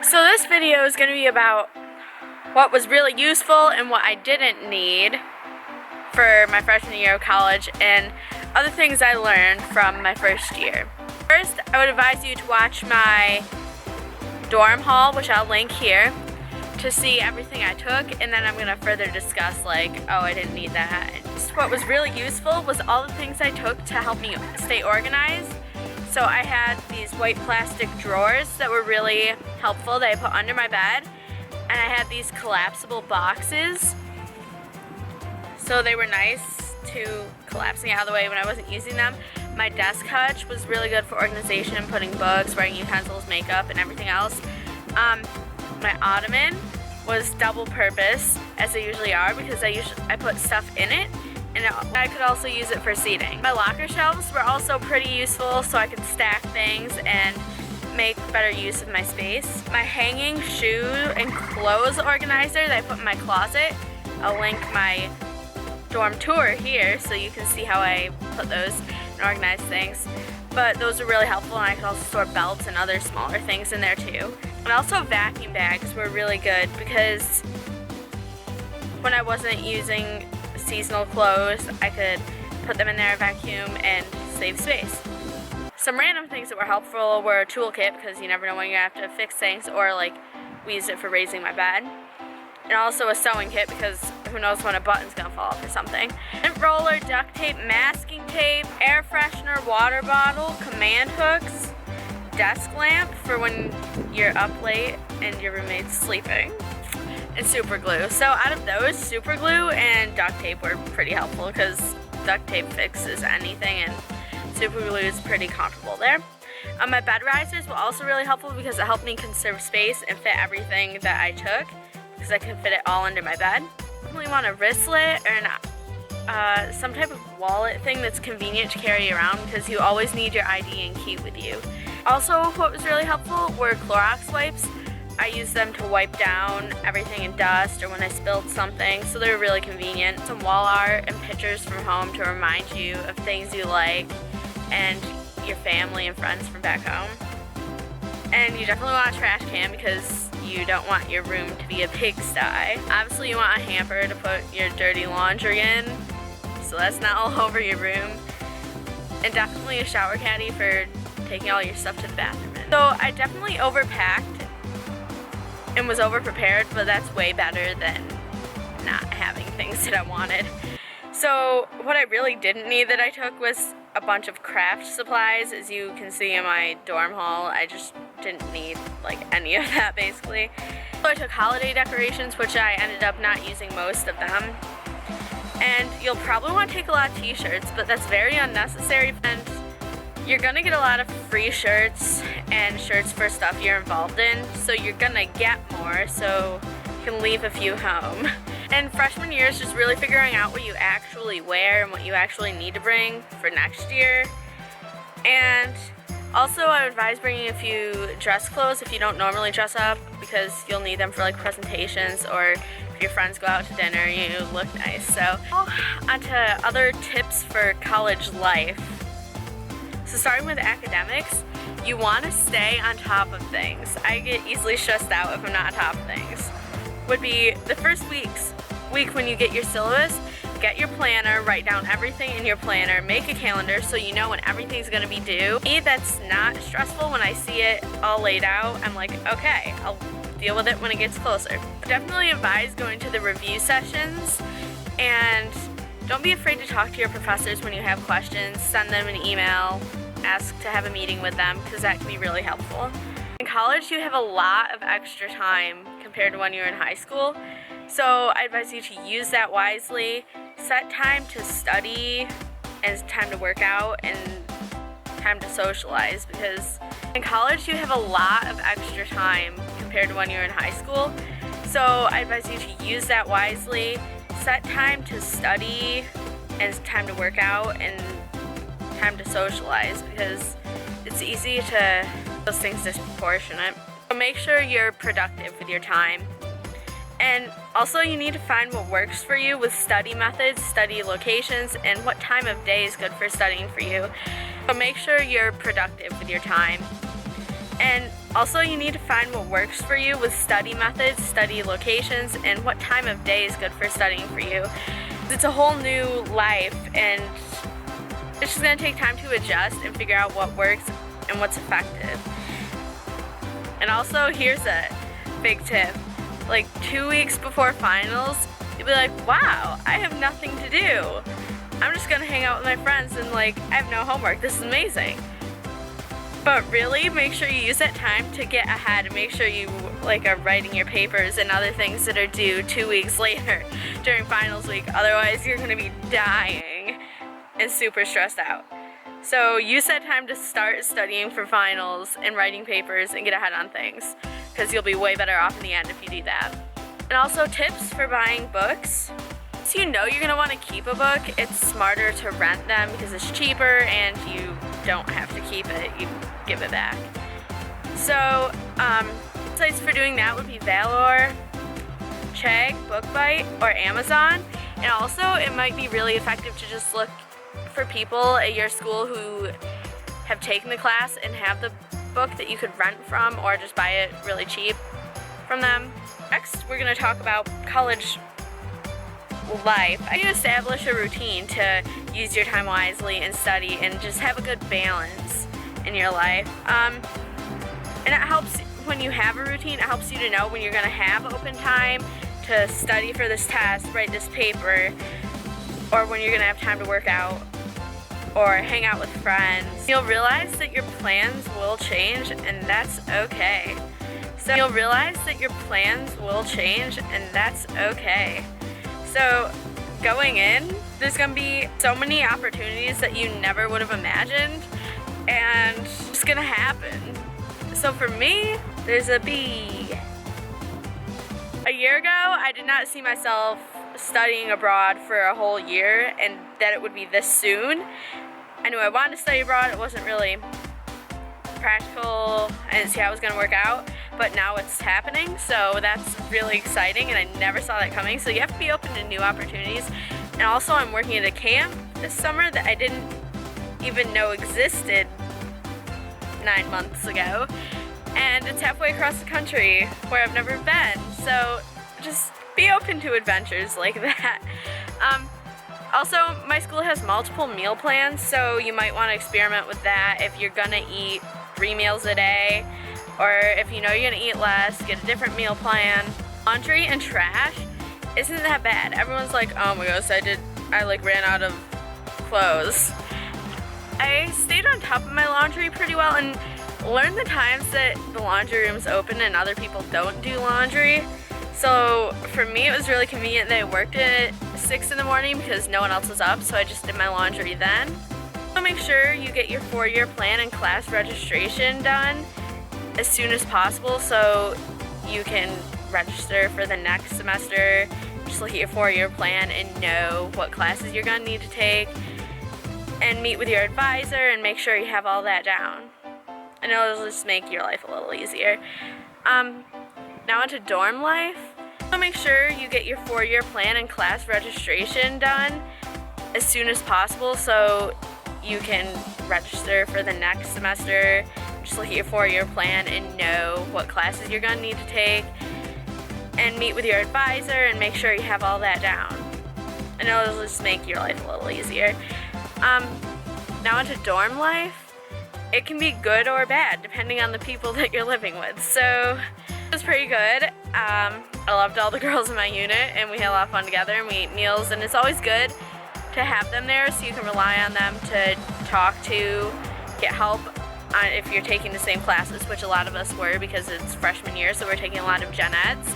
So this video is going to be about what was really useful and what I didn't need for my freshman year of college and other things I learned from my first year. First, I would advise you to watch my dorm haul, which I'll link here, to see everything I took, and then I'm going to further discuss like, oh, I didn't need that. What was really useful was all the things I took to help me stay organized. So I had these white plastic drawers that were really helpful that I put under my bed, and I had these collapsible boxes. So they were nice to collapsing out of the way when I wasn't using them. My desk hutch was really good for organization, putting books, writing utensils, makeup, and everything else. My ottoman was double purpose, as they usually are, because I put stuff in it, and I could also use it for seating. My locker shelves were also pretty useful, so I could stack things and make better use of my space. My hanging shoe and clothes organizer that I put in my closet, I'll link my dorm tour here so you can see how I put those and organize things. But those are really helpful, and I could also store belts and other smaller things in there too. And also vacuum bags were really good because when I wasn't using seasonal clothes, I could put them in there, vacuum, and save space. Some random things that were helpful were a toolkit, because you never know when you have to fix things, or like we used it for raising my bed. And also a sewing kit, because who knows when a button's gonna fall off or something. Lint roller, duct tape, masking tape, air freshener, water bottle, command hooks, desk lamp for when you're up late and your roommate's sleeping, and super glue. So out of those, super glue and duct tape were pretty helpful because duct tape fixes anything and super glue is pretty comfortable there. My bed risers were also really helpful because it helped me conserve space and fit everything that I took, because I could fit it all under my bed. You want a wristlet or some type of wallet thing that's convenient to carry around, because you always need your ID and key with you. Also, what was really helpful were Clorox wipes. I used them to wipe down everything in dust or when I spilled something, so they were really convenient. Some wall art and pictures from home to remind you of things you like and your family and friends from back home. And you definitely want a trash can because you don't want your room to be a pigsty. Obviously you want a hamper to put your dirty laundry in, so that's not all over your room. And definitely a shower caddy for taking all your stuff to the bathroom in. So I definitely overpacked and was over-prepared, but that's way better than not having things that I wanted. So what I really didn't need that I took was a bunch of craft supplies. As you can see in my dorm haul, I just didn't need like any of that basically. So I took holiday decorations, which I ended up not using most of them. And you'll probably want to take a lot of t-shirts, but that's very unnecessary, and you're gonna get a lot of free shirts and shirts for stuff you're involved in, so you're gonna get more, so you can leave a few home. And freshman year is just really figuring out what you actually wear and what you actually need to bring for next year. And also I would advise bringing a few dress clothes if you don't normally dress up, because you'll need them for like presentations, or if your friends go out to dinner, you look nice. So on to other tips for college life. So starting with academics, you want to stay on top of things. I get easily stressed out if I'm not on top of things. Would be the first week when you get your syllabus, get your planner, write down everything in your planner, make a calendar so you know when everything's going to be due. Me, that's not stressful. When I see it all laid out, I'm like, okay, I'll deal with it when it gets closer. Definitely advise going to the review sessions, and don't be afraid to talk to your professors when you have questions. Send them an email, ask to have a meeting with them, because that can be really helpful. In college, you have a lot of extra time compared to when you're in high school, so I advise you to use that wisely. Set time to study and time to work out and time to socialize, because in college, you have a lot of extra time compared to when you're in high school, so I advise you to use that wisely. Set time to study and time to work out and time to socialize, because it's easy to those things disproportionate. So make sure you're productive with your time. And also you need to find what works for you with study methods, study locations, and what time of day is good for studying for you. So make sure you're productive with your time. And Also, you need to find what works for you with study methods, study locations, and what time of day is good for studying for you. It's a whole new life, and it's just going to take time to adjust and figure out what works and what's effective. And also, here's a big tip. Like 2 weeks before finals, you'll be like, wow, I have nothing to do. I'm just going to hang out with my friends and like, I have no homework. This is amazing. But really, make sure you use that time to get ahead and make sure you like are writing your papers and other things that are due 2 weeks later during finals week. Otherwise, you're going to be dying and super stressed out. So use that time to start studying for finals and writing papers and get ahead on things, because you'll be way better off in the end if you do that. And also tips for buying books. So you know you're going to want to keep a book, it's smarter to rent them because it's cheaper and you don't have to keep it, you give it back. So sites for doing that would be Valor, Chegg, BookBite, or Amazon. And also it might be really effective to just look for people at your school who have taken the class and have the book that you could rent from or just buy it really cheap from them. Next, we're going to talk about college life. You establish a routine to use your time wisely and study and just have a good balance in your life. And it helps when you have a routine, it helps you to know when you're going to have open time to study for this test, write this paper, or when you're going to have time to work out or hang out with friends. You'll realize that your plans will change, and that's okay. So you'll realize that your plans will change, and that's okay. So going in, there's gonna be so many opportunities that you never would have imagined, and it's gonna happen. So for me, there's a B. A year ago, I did not see myself studying abroad for a whole year and that it would be this soon. I knew I wanted to study abroad, it wasn't really practical, I didn't see how it was going to work out, but now it's happening, so that's really exciting and I never saw that coming. So you have to be open to new opportunities. And also I'm working at a camp this summer that I didn't even know existed 9 months ago, and it's halfway across the country where I've never been, so just be open to adventures like that. Also, my school has multiple meal plans, so you might want to experiment with that if you're gonna eat 3 meals a day, or if you know you're gonna eat less, get a different meal plan. Laundry and trash isn't that bad. Everyone's like, oh my gosh, I like ran out of clothes. I stayed on top of my laundry pretty well and learned the times that the laundry room's open and other people don't do laundry. So for me, it was really convenient that I worked at 6 in the morning because no one else was up, so I just did my laundry then. So make sure you get your 4-year plan and class registration done as soon as possible so you can register for the next semester. Just look at your 4-year plan and know what classes you're going to need to take, and meet with your advisor and make sure you have all that down. And it'll just make your life a little easier. Now onto dorm life. So make sure you get your 4-year plan and class registration done as soon as possible so you can register for the next semester. Just look at your 4-year plan and know what classes you're going to need to take, and meet with your advisor and make sure you have all that down. And it'll just make your life a little easier. Now onto dorm life. It can be good or bad depending on the people that you're living with. So it was pretty good. I loved all the girls in my unit and we had a lot of fun together and we ate meals, and it's always good to have them there so you can rely on them to talk to, get help on if you're taking the same classes, which a lot of us were because it's freshman year, so we're taking a lot of gen eds.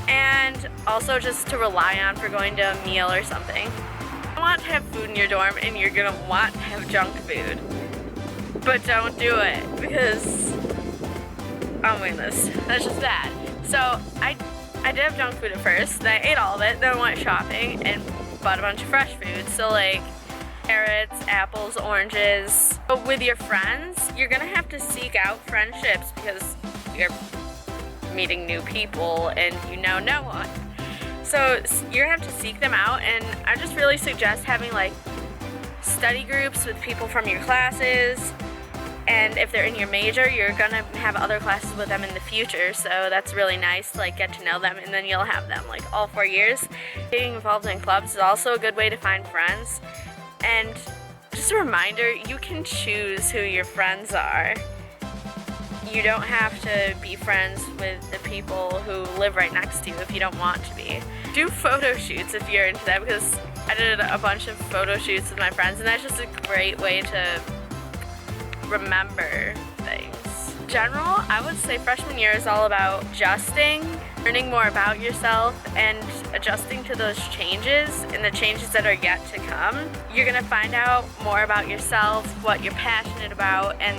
And also just to rely on for going to a meal or something. You want to have food in your dorm and you're going to want to have junk food. But don't do it because, oh my goodness, that's just bad. So I did have junk food at first, then I ate all of it, then I went shopping and bought a bunch of fresh food. So like carrots, apples, oranges. But with your friends, you're gonna have to seek out friendships because you're meeting new people and you know no one. So you're gonna have to seek them out, and I just really suggest having like study groups with people from your classes And if they're in your major, you're gonna have other classes with them in the future, so that's really nice to like get to know them, and then you'll have them like all 4 years. Being involved in clubs is also a good way to find friends. And just a reminder, you can choose who your friends are. You don't have to be friends with the people who live right next to you if you don't want to be. Do photo shoots if you're into that, because I did a bunch of photo shoots with my friends, and that's just a great way to remember things. In general, I would say freshman year is all about adjusting, learning more about yourself, and adjusting to those changes and the changes that are yet to come. You're gonna find out more about yourself, what you're passionate about, and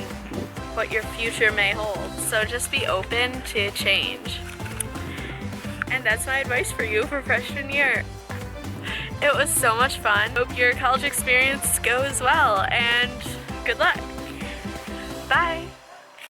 what your future may hold. So just be open to change. And that's my advice for you for freshman year. It was so much fun. Hope your college experience goes well, and good luck. Bye.